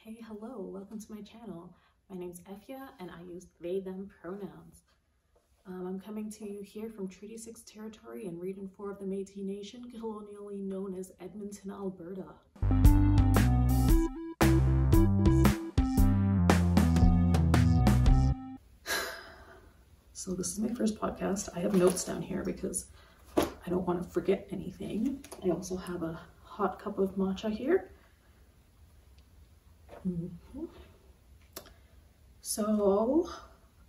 Hey, hello, welcome to my channel. My name's Efya and I use they, them pronouns. I'm coming to you here from Treaty 6 territory in Region 4 of the Métis Nation, colonially known as Edmonton, Alberta. So this is my first podcast. I have notes down here because I don't want to forget anything. I also have a hot cup of matcha here. So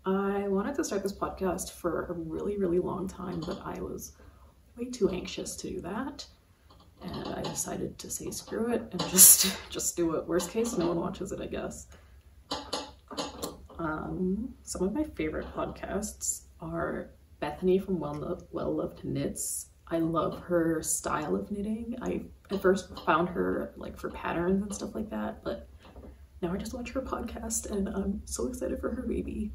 I wanted to start this podcast for a really long time, but I was way too anxious to do that, and I decided to say screw it and just do it. Worst case, no one watches it, I guess. Some of my favorite podcasts are Bethany from Well Loved Knits. I love her style of knitting. I at first found her like for patterns and stuff like that, but now I just watch her podcast and I'm so excited for her baby.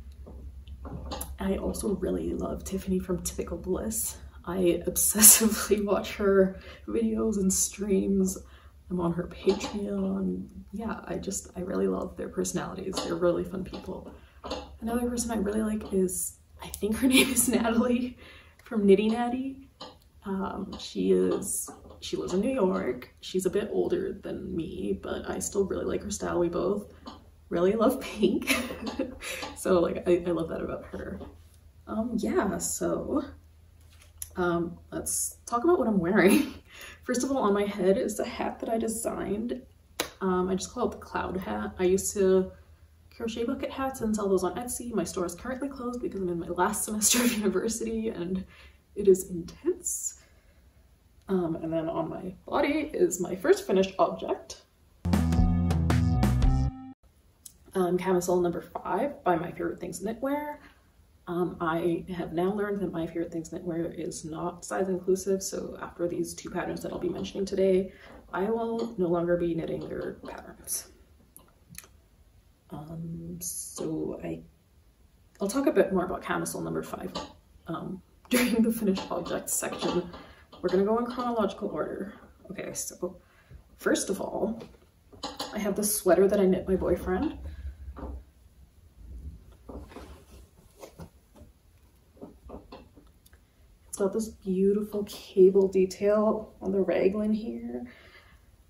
I also really love Tiffany from Typical Bliss. I obsessively watch her videos and streams. I'm on her Patreon. Yeah, I really love their personalities. They're really fun people. Another person I really like is, I think her name is Natalie from Knitty Natty. She lives in New York. She's a bit older than me, but I still really like her style. We both really love pink. So like I love that about her. Yeah, so let's talk about what I'm wearing. First of all, on my head is a hat that I designed. I just call it the cloud hat. I used to crochet bucket hats and sell those on Etsy. My store is currently closed because I'm in my last semester of university and it is intense. And then on my body is my first finished object. Camisole number 5 by My Favorite Things Knitwear. I have now learned that My Favorite Things Knitwear is not size inclusive, so after these 2 patterns that I'll be mentioning today, I will no longer be knitting their patterns. So I'll talk a bit more about Camisole number 5 during the finished objects section. We're gonna go in chronological order. Okay, so first of all, I have this sweater that I knit my boyfriend. It's got this beautiful cable detail on the raglan here.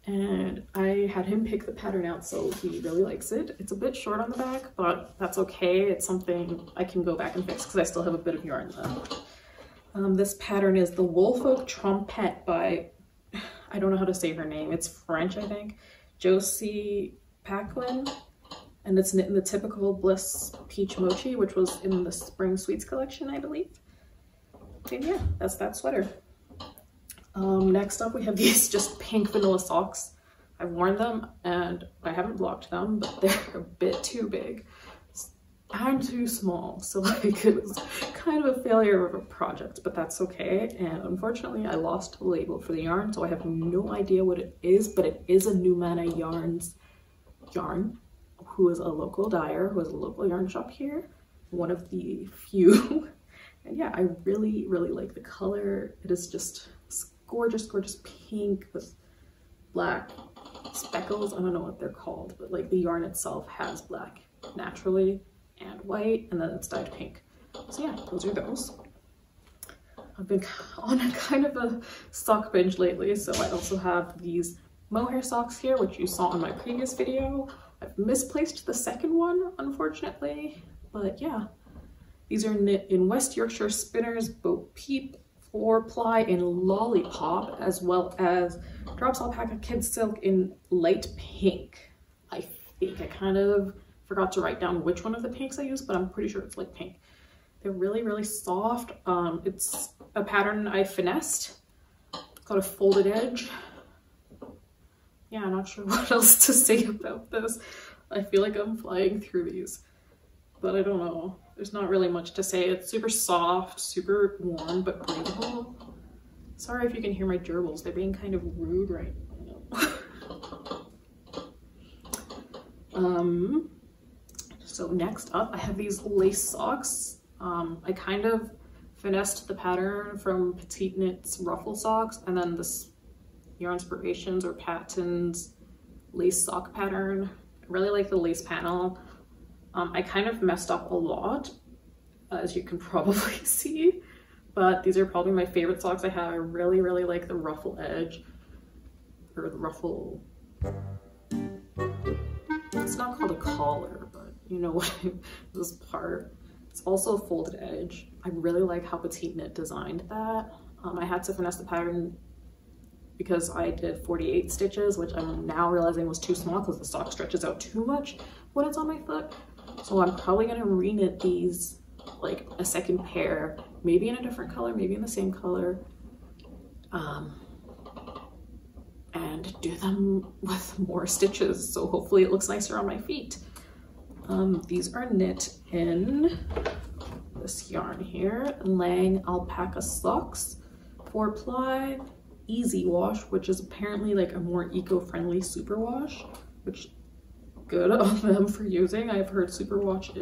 And I had him pick the pattern out, so he really likes it. It's a bit short on the back, but that's okay. It's something I can go back and fix because I still have a bit of yarn left. This pattern is the Woolfolk Trompette by, I don't know how to say her name. It's French, I think. Josie Packlin. And it's knit in the Typical Bliss Peach Mochi, which was in the Spring Sweets collection, I believe. And yeah, that's that sweater. Next up, we have these just pink vanilla socks. I've worn them and I haven't blocked them, but they're a bit too big and too small. So like it was kind of a failure of a project, but that's okay. And unfortunately, I lost the label for the yarn, so I have no idea what it is, but it is a New Mana Yarns yarn, who is a local dyer, who has a local yarn shop here. One of the few. And yeah, I really like the color. It is just gorgeous pink with black speckles. I don't know what they're called, but like the yarn itself has black naturally and white, and then it's dyed pink. So yeah, those are those. I've been on a kind of a sock binge lately, so I also have these Mohair socks here, which you saw in my previous video. I've misplaced the second one, unfortunately, but yeah. These are knit in West Yorkshire Spinners Bo Peep 4-ply in Lolipop, as well as Drops Alpaca Kid Silk in light pink. I think I kind of forgot to write down which one of the pinks I used, but I'm pretty sure it's light pink. They're really soft. It's a pattern I finessed. It's got a folded edge. Yeah, I'm not sure what else to say about this. I feel like I'm flying through these, but I don't know. There's not really much to say. It's super soft, super warm, but breathable. Sorry if you can hear my gerbils. They're being kind of rude right now. So next up, I have these lace socks. I kind of finessed the pattern from Petite Knit's ruffle socks, and then this Your Inspirations or Patton's lace sock pattern I really like the lace panel. I kind of messed up a lot, as you can probably see, but these are probably my favorite socks I have. I really, really like the ruffle edge, or the ruffle, it's not called a collar, but you know what, this part. It's also a folded edge. I really like how Petite Knit designed that. I had to finesse the pattern because I did 48 stitches, which I'm now realizing was too small because the sock stretches out too much when it's on my foot. So I'm probably gonna reknit these like a second pair, maybe in a different color, maybe in the same color, and do them with more stitches. So hopefully it looks nicer on my feet. These are knit in this yarn here, Lang Alpaca Socks, 4-ply, easy wash, which is apparently like a more eco-friendly superwash, which good on them for using. I've heard superwash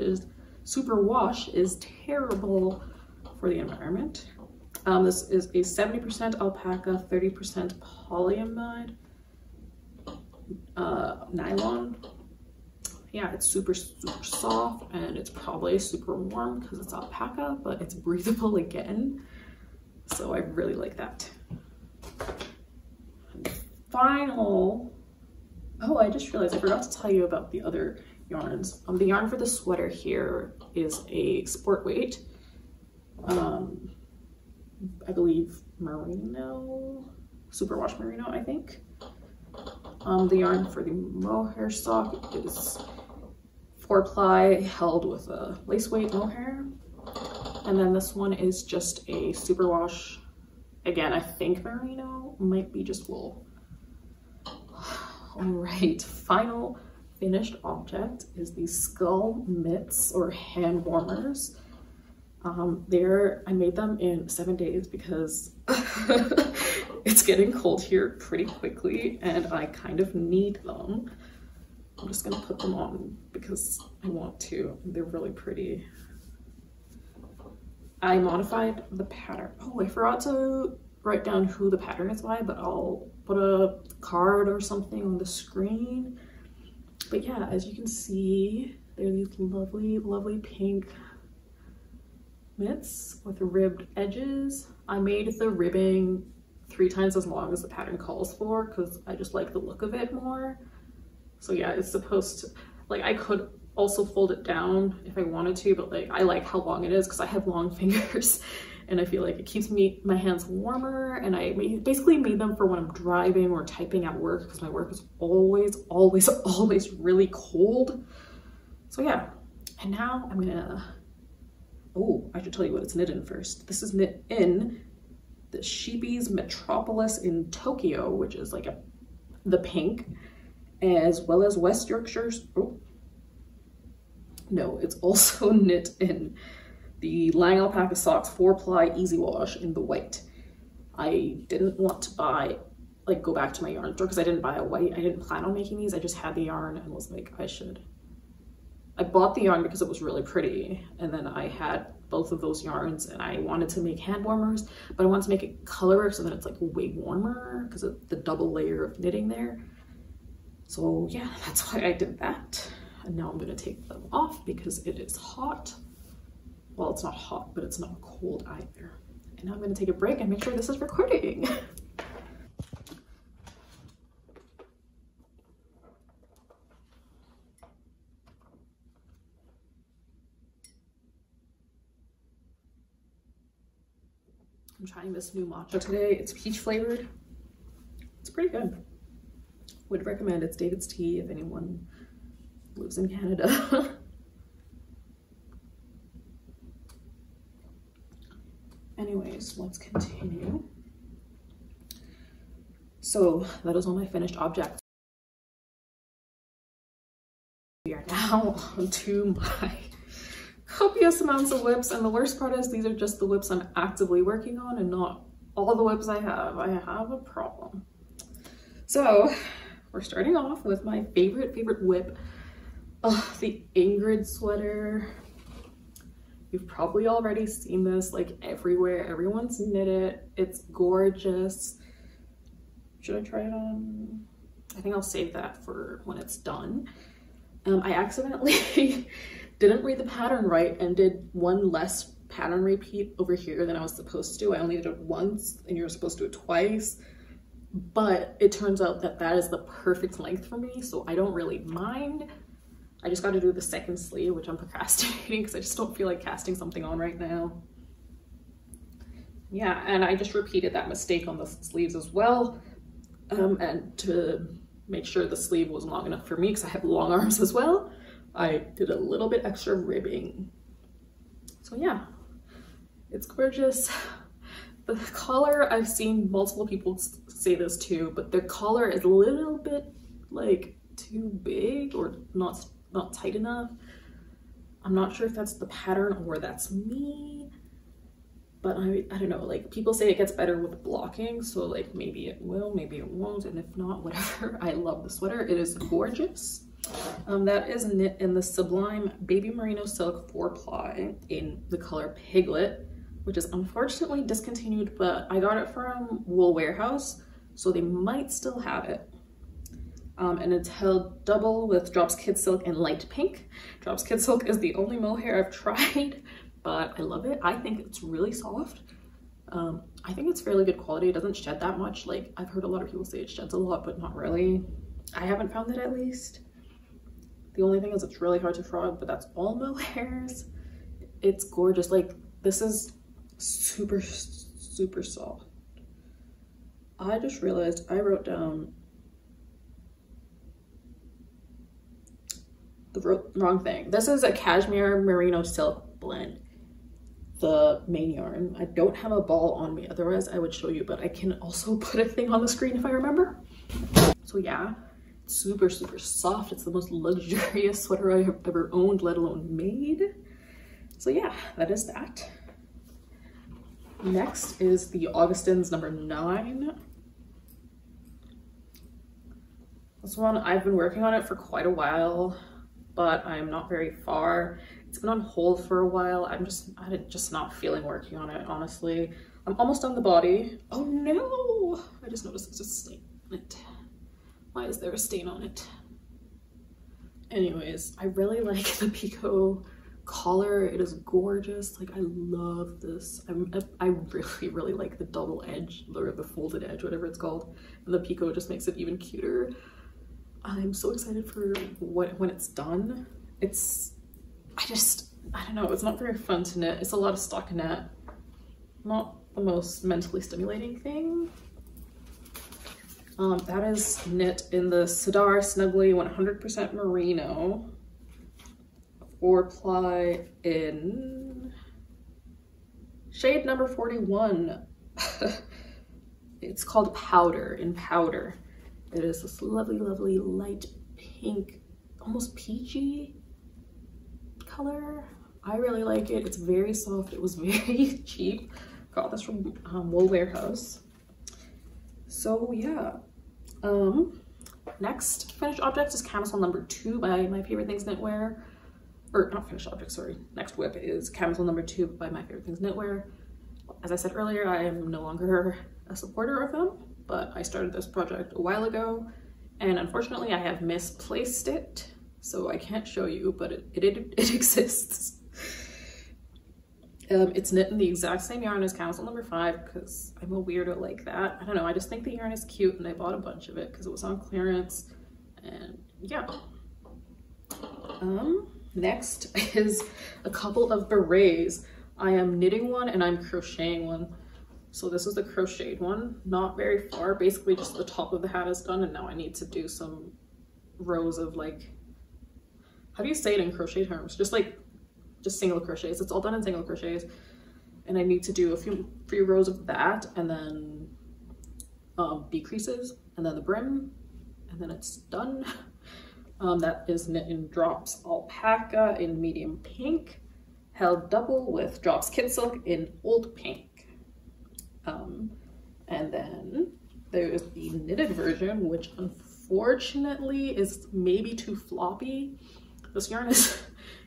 is terrible for the environment. This is a 70% alpaca, 30% polyamide nylon. Yeah, it's super, super soft, and it's probably super warm because it's alpaca, but it's breathable again. So I really like that. And final, oh, I just realized I forgot to tell you about the other yarns. The yarn for the sweater here is a sport weight. I believe merino, superwash merino, I think. The yarn for the mohair sock is 4-ply held with a lace weight mohair. And then this one is just a superwash, again, I think merino, might be just wool. All right, final finished object is the skull mitts or hand warmers. I made them in 7 days because it's getting cold here pretty quickly and I kind of need them. I'm just gonna put them on because I want to. They're really pretty. I modified the pattern. Oh, I forgot to write down who the pattern is by, but I'll put a card or something on the screen. But yeah, as you can see, there are these lovely, lovely pink mitts with ribbed edges. I made the ribbing 3 times as long as the pattern calls for because I just like the look of it more. So yeah, it's supposed to, like, I could also fold it down if I wanted to, but like I like how long it is because I have long fingers and I feel like it keeps my hands warmer, and I basically made them for when I'm driving or typing at work because my work is always, always, always really cold. So yeah, and now I'm gonna, oh, I should tell you what it's knit in first. This is knit in the Sheepy's Metropolis in Tokyo, which is like the pink, as well as West Yorkshire's, oh, no, it's also knit in the Lang Alpaca Socks 4-ply Easy Wash in the white. I didn't want to buy, like, go back to my yarn store because I didn't buy a white. I didn't plan on making these. I just had the yarn and was like, I bought the yarn because it was really pretty, and then I had both of those yarns and I wanted to make hand warmers, but I wanted to make it color so that it's like way warmer because of the double layer of knitting there. So yeah, that's why I did that. And now I'm gonna take them off because it is hot. Well, it's not hot, but it's not cold either. And now I'm gonna take a break and make sure this is recording. I'm trying this new matcha today. It's peach flavored. It's pretty good. Would recommend. It's David's Tea if anyone lives in Canada. Anyways, let's continue. So that is all my finished objects. We are now on to my copious amounts of whips, and the worst part is these are just the whips I'm actively working on and not all the whips I have. I have a problem. So we're starting off with my favorite whip, the Ingrid Sweater. You've probably already seen this like everywhere. Everyone's knit it. It's gorgeous. Should I try it on? I think I'll save that for when it's done. I accidentally didn't read the pattern right and did one less pattern repeat over here than I was supposed to. I only did it once and you're supposed to do it twice, but it turns out that that is the perfect length for me, so I don't really mind. I just got to do the second sleeve, which I'm procrastinating because I just don't feel like casting something on right now. Yeah, and I just repeated that mistake on the sleeves as well, and to make sure the sleeve was long enough for me because I have long arms as well, I did a little bit extra ribbing. So yeah, it's gorgeous. The collar, I've seen multiple people say this too, but the collar is a little bit like too big or not tight enough. I'm not sure if that's the pattern or that's me, but I don't know, like people say it gets better with blocking, so like maybe it will, maybe it won't, and if not, whatever. I love the sweater. It is gorgeous. That is knit in the Sublime Baby Merino Silk 4-ply in the color Piglet, which is unfortunately discontinued, but I got it from Wool Warehouse, so they might still have it. And it's held double with Drops Kid Silk in light pink. Drops Kid Silk is the only mohair I've tried, but I love it. I think it's really soft. I think it's fairly good quality. It doesn't shed that much. Like, I've heard a lot of people say it sheds a lot, but not really. I haven't found it, at least. The only thing is it's really hard to frog, but that's all mohairs. It's gorgeous. Like, this is super, super soft. I just realized I wrote down the wrong thing. This is a cashmere merino silk blend, the main yarn. I don't have a ball on me, otherwise I would show you, but I can also put a thing on the screen if I remember. So yeah, it's super, super soft. It's the most luxurious sweater I have ever owned, let alone made. So yeah, that is that. Next is the Augustins number 9. This one, I've been working on it for quite a while, but I'm not very far. It's been on hold for a while. I'm just not feeling working on it, honestly. I'm almost done the body. Oh no! I just noticed there's a stain on it. Why is there a stain on it? Anyways, I really like the Picot collar. It is gorgeous. Like, I love this. I really, really like the double edge, or the folded edge, whatever it's called. And the Picot just makes it even cuter. I'm so excited for when it's done. I don't know, it's not very fun to knit. It's a lot of stockinette. Not the most mentally stimulating thing. That is knit in the Sidar Snuggly 100% Merino 4-ply in shade number 41. It's called Powder, in Powder. It is this lovely, lovely light pink, almost peachy color. I really like it. It's very soft. It was very cheap. Got this from Wool Warehouse. So yeah. Next finished object is Camisole number 2 by My Favorite Things Knitwear. Or not finished object, sorry. Next whip is Camisole number 2 by My Favorite Things Knitwear. As I said earlier, I am no longer a supporter of them, but I started this project a while ago, and unfortunately I have misplaced it, so I can't show you, but it exists. It's knit in the exact same yarn as Camisole number 5 because I'm a weirdo like that. I don't know, I just think the yarn is cute and I bought a bunch of it because it was on clearance, and yeah. Next is a couple of berets. I am knitting one and I'm crocheting one. So this is the crocheted one, not very far, basically just the top of the hat is done, and now I need to do some rows of, like, how do you say it in crochet terms? Just single crochets. It's all done in single crochets, and I need to do a few rows of that, and then decreases, and then the brim, and then it's done. That is knit in Drops Alpaca in medium pink, held double with Drops Kid Silk in old pink. And then there's the knitted version, which unfortunately is maybe too floppy. This yarn is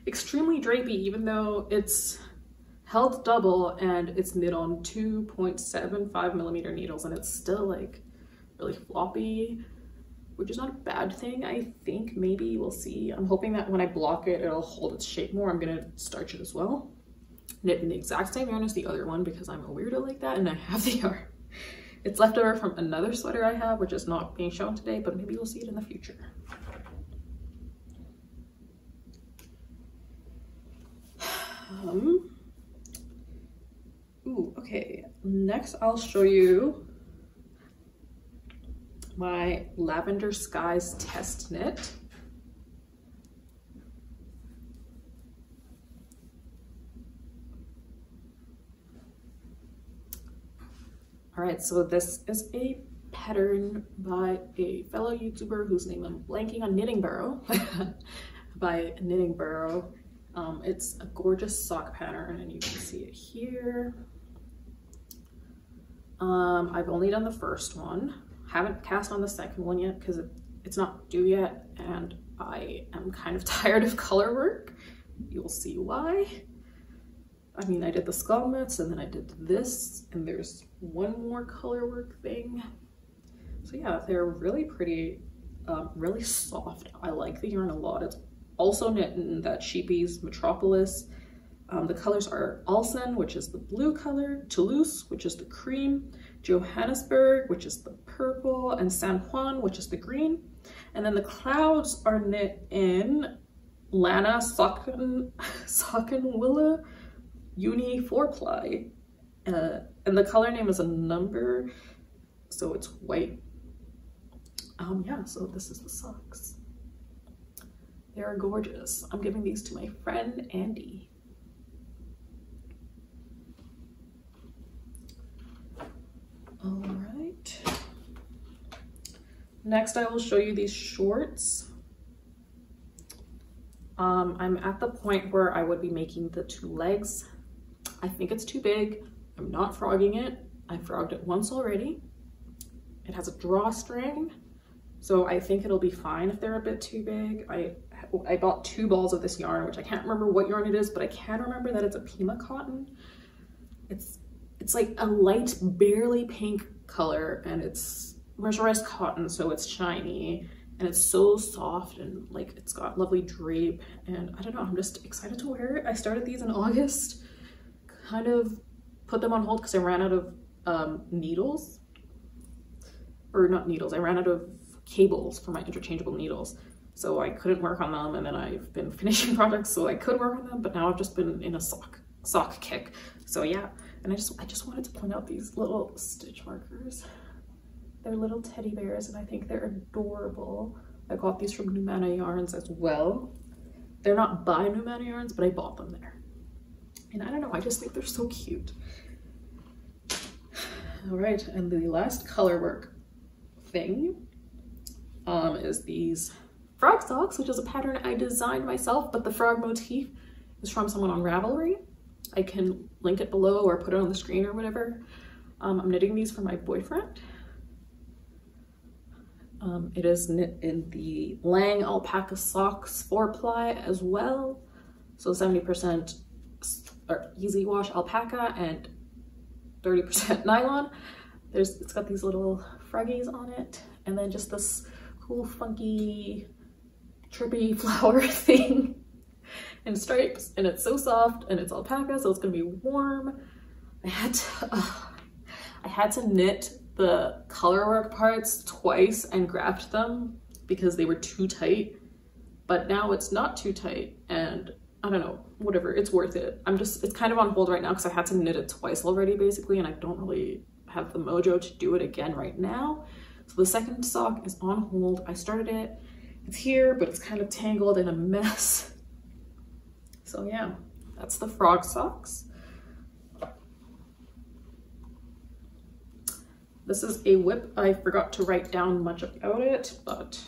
extremely drapey, even though it's held double and it's knit on 2.75mm needles, and it's still like really floppy. which is not a bad thing. I think maybe we'll see. I'm hoping that when I block it, it'll hold its shape more. I'm gonna starch it as well. Knit in the exact same yarn as the other one because I'm a weirdo like that and I have the yarn. It's left over from another sweater I have, which is not being shown today, but maybe you'll see it in the future. Ooh, okay. Next, I'll show you my Lavender Skies test knit. All right, so this is a pattern by a fellow YouTuber whose name I'm blanking on, Knitting Burrow, by Knitting Burrow. It's a gorgeous sock pattern and you can see it here. I've only done the first one. Haven't cast on the second one yet because it's not due yet and I am kind of tired of color work. You'll see why. I mean, I did the skull mitts and then I did this and there's one more color work thing. So yeah, they're really pretty, really soft. I like the yarn a lot. It's also knit in that Sheepy's Metropolis. The colors are Alsen, which is the blue color, Toulouse, which is the cream, Johannesburg, which is the purple, and San Juan, which is the green. And then the clouds are knit in Lana Sockenwilla Uni 4-ply. And the color name is a number, so it's white. Yeah, so this is the socks. They are gorgeous. I'm giving these to my friend Andy. All right. Next, I will show you these shorts. I'm at the point where I would be making the 2 legs. I think it's too big. I'm not frogging it. I frogged it once already. It has a drawstring, so I think it'll be fine if they're a bit too big. I bought 2 balls of this yarn, which I can't remember what yarn it is, but I can remember that it's a Pima cotton. It's like a light, barely pink color, and it's mercerized cotton, so it's shiny, and it's so soft, and like it's got lovely drape, and I don't know, I'm just excited to wear it. I started these in August, kind of put them on hold because I ran out of needles, or not needles, I ran out of cables for my interchangeable needles. So I couldn't work on them, and then I've been finishing projects so I could work on them, but now I've just been in a sock kick. So yeah, and I just wanted to point out these little stitch markers. They're little teddy bears and I think they're adorable. I got these from New Mana Yarns as well. They're not by New Mana Yarns, but I bought them there. And I don't know, I just think they're so cute. All right, and the last color work thing is these frog socks, which is a pattern I designed myself, but the frog motif is from someone on Ravelry. I can link it below or put it on the screen or whatever. I'm knitting these for my boyfriend. It is knit in the Lang Alpaca Socks 4-ply as well. So 70% easy wash alpaca and 30% nylon. It's got these little froggies on it, and then just this cool funky trippy flower thing and stripes, and it's so soft and it's alpaca, so it's gonna be warm. I had to knit the color work parts twice and graft them because they were too tight, but now it's not too tight, and I don't know, whatever, it's worth it. It's kind of on hold right now because I had to knit it twice already basically, and I don't really have the mojo to do it again right now. So the second sock is on hold. I started it, it's here, but it's kind of tangled in a mess. So yeah, that's the frog socks. This is a whip. I forgot to write down much about it, but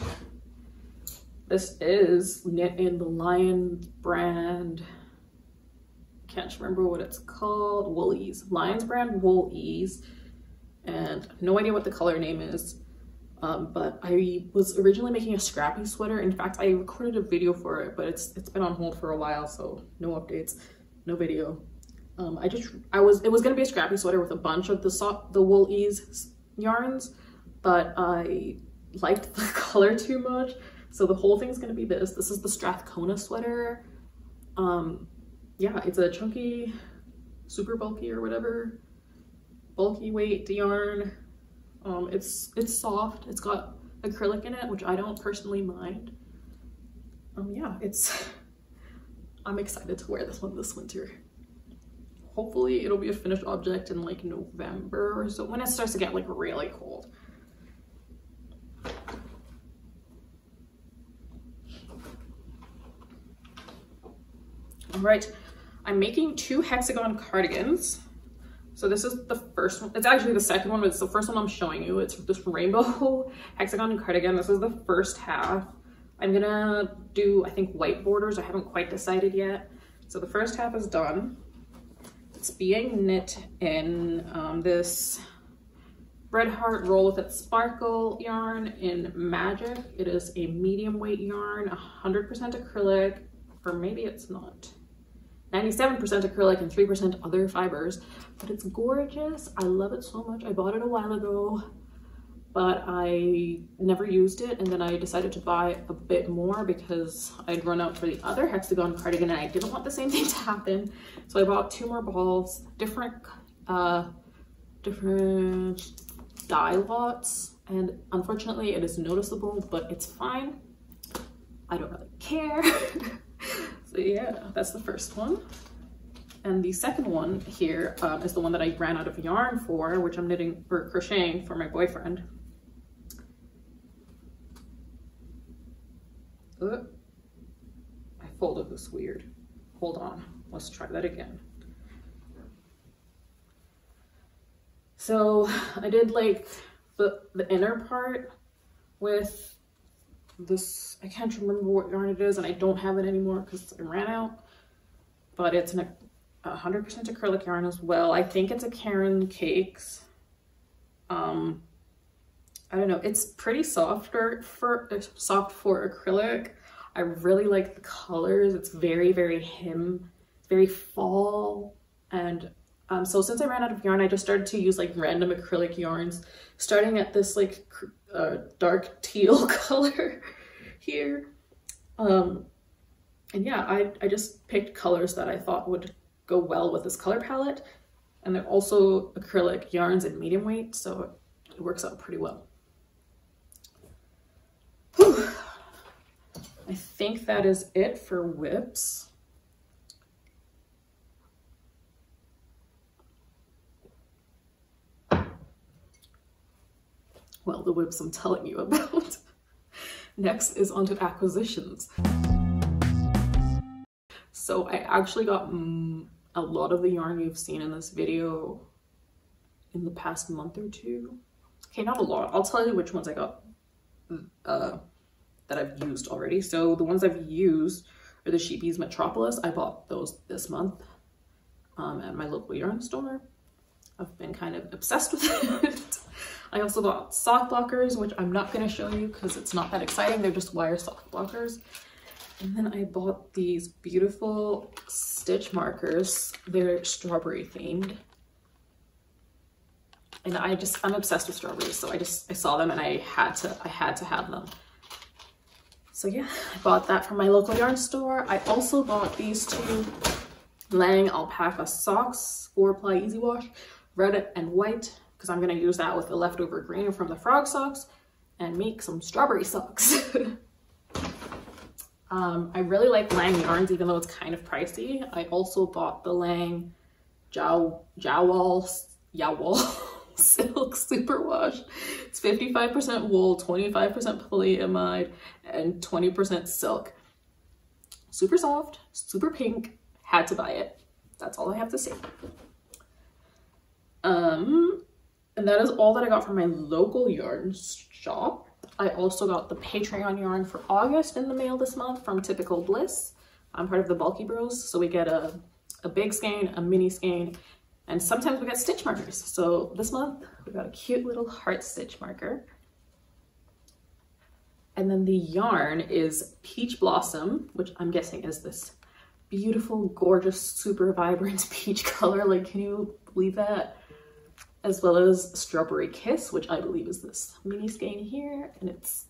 this is knit in the Lion brand. Can't remember what it's called. Woolies. Lion's brand Woolies. And no idea what the color name is. But I was originally making a scrappy sweater. In fact, I recorded a video for it, but it's been on hold for a while, so no updates, no video. It was gonna be a scrappy sweater with a bunch of the Woolies yarns, but I liked the color too much. So the whole thing's gonna be this. This is the Strathcona sweater. Yeah, it's a chunky, super bulky or whatever, bulky weight yarn. It's soft. It's got acrylic in it, which I don't personally mind. Yeah, I'm excited to wear this one this winter. Hopefully it'll be a finished object in like November or so, when it starts to get like really cold. All right, I'm making 2 hexagon cardigans. So this is the first one. It's actually the second one, but it's the first one I'm showing you. It's this rainbow hexagon cardigan. This is the first half. I'm gonna do, I think, white borders. I haven't quite decided yet. So the first half is done. It's being knit in this Red Heart Roll With It Sparkle yarn in Magic. It is a medium weight yarn, 100% acrylic, or maybe it's not. 97% acrylic and 3% other fibers, but it's gorgeous. I love it so much. I bought it a while ago, but I never used it, and then I decided to buy a bit more because I'd run out for the other hexagon cardigan and I didn't want the same thing to happen. So I bought 2 more balls, different dye lots, and unfortunately it is noticeable, but it's fine. I don't really care. So yeah, that's the first one. And the second one here is the one that I ran out of yarn for, which I'm knitting or crocheting for my boyfriend. I folded this weird. Hold on, let's try that again. So I did like the inner part with this, I can't remember what yarn it is, and I don't have it anymore because I ran out, but it's a 100% acrylic yarn as well. I think it's a Karen Cakes. I don't know, it's pretty soft for acrylic. I really like the colors. It's very, very very fall. And so since I ran out of yarn, I just started to use like random acrylic yarns, starting at this like dark teal color here. And yeah, I just picked colors that I thought would go well with this color palette. And they're also acrylic yarns in medium weight, so it works out pretty well. Whew. I think that is it for whips. Well, the whips I'm telling you about. Next is onto acquisitions. So I actually got a lot of the yarn you've seen in this video in the past month or 2. Okay, not a lot. I'll tell you which ones I got that I've used already. So the ones I've used are the Sheepies Metropolis. I bought those this month at my local yarn store. I've been kind of obsessed with it. I also bought sock blockers, which I'm not going to show you because it's not that exciting. They're just wire sock blockers. And then I bought these beautiful stitch markers. They're strawberry themed. And I'm obsessed with strawberries. So I saw them and I had to have them. So yeah, I bought that from my local yarn store. I also bought these 2 Lang alpaca socks, 4-ply easy wash, red and white, because I'm going to use that with the leftover green from the frog socks and make some strawberry socks. I really like Lang yarns, even though it's kind of pricey. I also bought the Lang Jawwall Silk Superwash. It's 55% wool, 25% polyamide, and 20% silk. Super soft, super pink. Had to buy it. That's all I have to say. And that is all that I got from my local yarn shop. I also got the Patreon yarn for August in the mail this month from Typical Bliss. I'm part of the Bulky Bros, so we get a big skein, a mini skein, and sometimes we get stitch markers. So this month we got a cute little heart stitch marker. And then the yarn is Peach Blossom, which I'm guessing is this beautiful, gorgeous, super vibrant peach color. Like, can you believe that? as well as Strawberry Kiss, which I believe is this mini skein here, and it's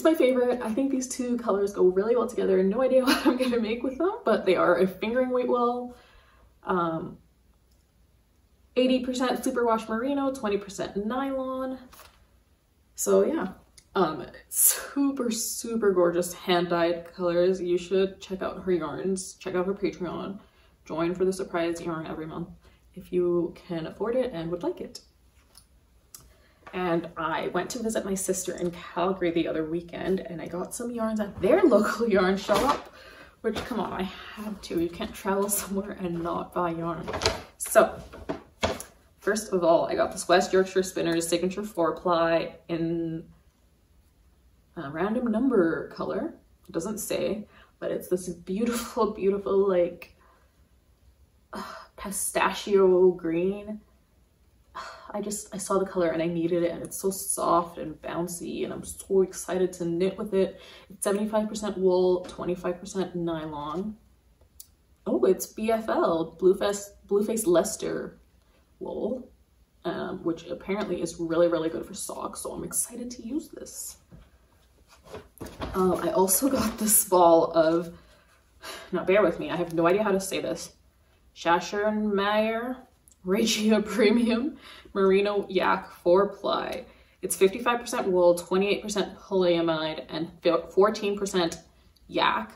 my favorite. I think these two colors go really well together. No idea what I'm gonna make with them, but they are a fingering weight wool. 80% superwash merino, 20% nylon. So yeah, super gorgeous hand-dyed colors. You should check out her yarns, check out her Patreon, join for the surprise yarn every month if you can afford it and would like it. And I went to visit my sister in Calgary the other weekend, and I got some yarns at their local yarn shop, which, come on, I had to. You can't travel somewhere and not buy yarn. So first of all, I got this West Yorkshire Spinners signature 4-ply in a random number color. It doesn't say, but it's this beautiful like pistachio green. I saw the color and I needed it, and it's so soft and bouncy, and I'm so excited to knit with it. It's 75% wool, 25% nylon. Oh, it's BFL, Blueface Leicester wool, which apparently is really good for socks, so I'm excited to use this. I also got this ball of, now bear with me, I have no idea how to say this, Schaschermeyer Regia Premium Merino Yak 4-ply. It's 55% wool, 28% polyamide, and 14% yak.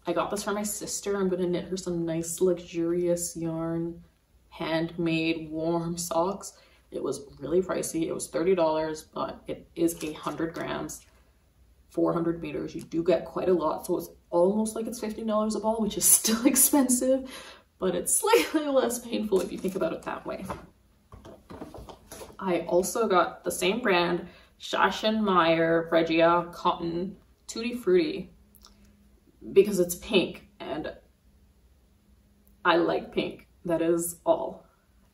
I got this for my sister. I'm gonna knit her some nice luxurious yarn, handmade warm socks. It was really pricey. It was $30, but it is 100 grams, 400 meters. You do get quite a lot, so it's almost like it's $15 a ball, which is still expensive, but it's slightly less painful if you think about it that way. I also got the same brand, Schaschermeyer Regia Cotton Tutti Frutti, because it's pink and I like pink. That is all.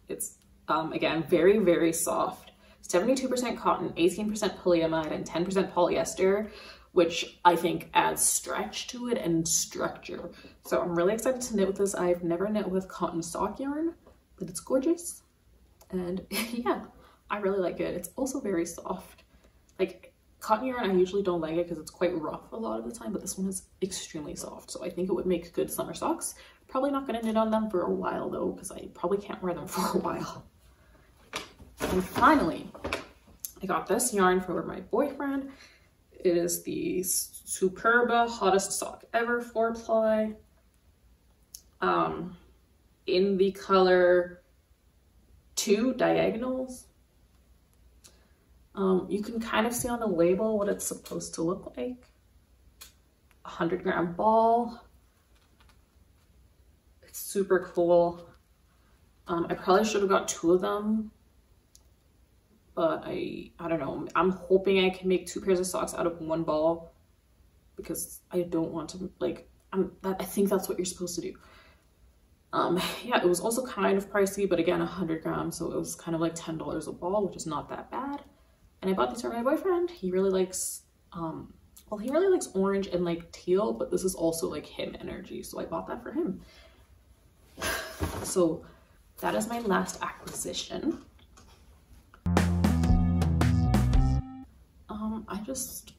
It's again very soft. 72% cotton, 18% polyamide, and 10% polyester, which I think adds stretch to it and structure. So I'm really excited to knit with this. I've never knit with cotton sock yarn, but it's gorgeous. And yeah, I really like it. It's also very soft. Like cotton yarn, I usually don't like it because it's quite rough a lot of the time, but this one is extremely soft. So I think it would make good summer socks. Probably not gonna knit on them for a while though, because I probably can't wear them for a while. And finally, I got this yarn for my boyfriend. It is the Superba Hottest Sock Ever 4-ply in the color 2 Diagonals. You can kind of see on the label what it's supposed to look like. 100-gram ball. It's super cool. I probably should have got 2 of them, but I don't know. I'm hoping I can make 2 pairs of socks out of 1 ball, because I don't want to, like, I think that's what you're supposed to do. Yeah, it was also kind of pricey, but again, 100 grams, so it was kind of like $10 a ball, which is not that bad. And I bought these for my boyfriend. He really likes, well, he really likes orange and like teal, but this is also like him energy, so I bought that for him. So that is my last acquisition. I just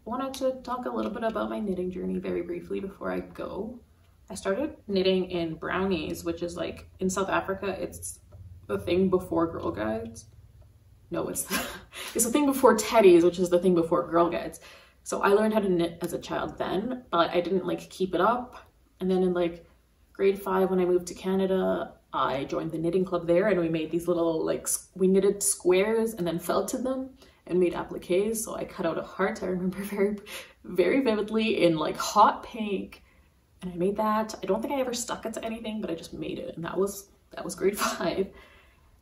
wanted to talk a little bit about my knitting journey very briefly before I go. I started knitting in brownies, which is like, in South Africa, it's the thing before Girl Guides. No, it's the thing before Teddies, which is the thing before Girl Guides. So I learned how to knit as a child then, but I didn't like keep it up. And then in like grade 5, when I moved to Canada, I joined the knitting club there, and we made these little, like, we knitted squares and then felted them and made appliques. So I cut out a heart, I remember very vividly, in like hot pink, and I made that. I don't think I ever stuck it to anything, but I just made it, and that was grade 5.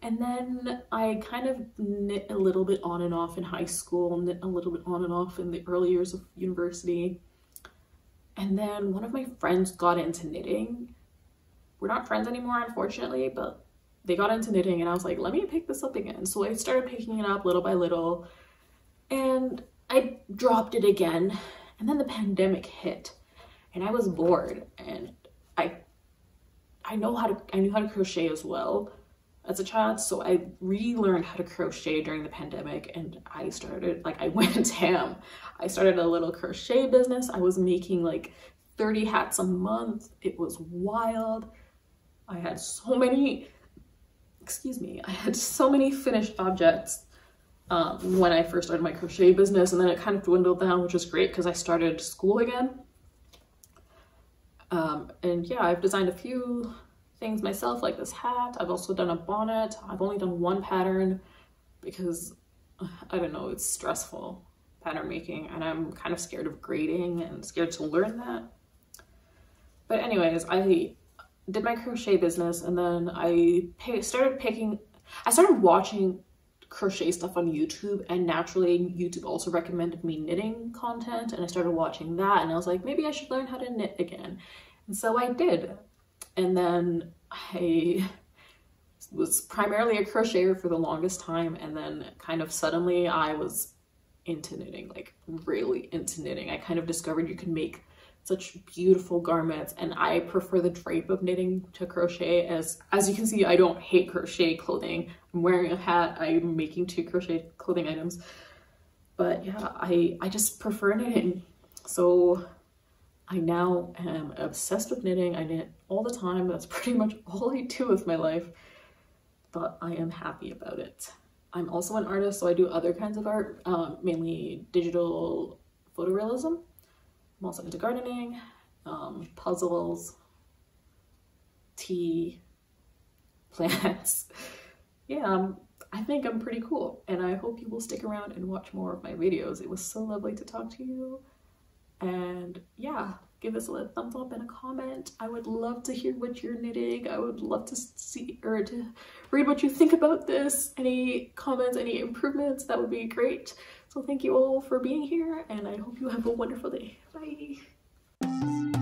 And then I kind of knit a little bit on and off in high school, knit a little bit on and off in the early years of university. And then one of my friends got into knitting. We're not friends anymore, unfortunately, but they got into knitting, and I was like, let me pick this up again. So I started picking it up little by little, and I dropped it again. And then the pandemic hit, and I was bored, and I knew how to crochet as well. as a child, so I relearned how to crochet during the pandemic, and I started, like, I went ham. I started a little crochet business. I was making like 30 hats a month. It was wild. I had so many, excuse me, I had so many finished objects when I first started my crochet business, and then it kind of dwindled down, which was great because I started school again. And yeah, I've designed a few things myself, like this hat. I've also done a bonnet. I've only done one pattern because I don't know, it's stressful pattern making, and I'm kind of scared of grading and scared to learn that. But anyways, I did my crochet business, and then I started watching crochet stuff on YouTube, and naturally YouTube also recommended me knitting content, and I started watching that, and I was like, maybe I should learn how to knit again. And so I did. And then I was primarily a crocheter for the longest time, and then kind of suddenly I was into knitting, like really into knitting. I kind of discovered you can make such beautiful garments, and I prefer the drape of knitting to crochet. As you can see, I don't hate crochet clothing. I'm wearing a hat, I'm making 2 crochet clothing items, but yeah, I just prefer knitting. So I now am obsessed with knitting. I knit all the time. That's pretty much all I do with my life, but I am happy about it. I'm also an artist, so I do other kinds of art, mainly digital photorealism. I'm also into gardening, puzzles, tea, plants. Yeah, I think I'm pretty cool, and I hope you will stick around and watch more of my videos. It was so lovely to talk to you. And yeah, give us a thumbs up and a comment. I would love to hear what you're knitting. I would love to see or to read what you think about this. Any comments, any improvements, that would be great. So thank you all for being here, and I hope you have a wonderful day. Bye.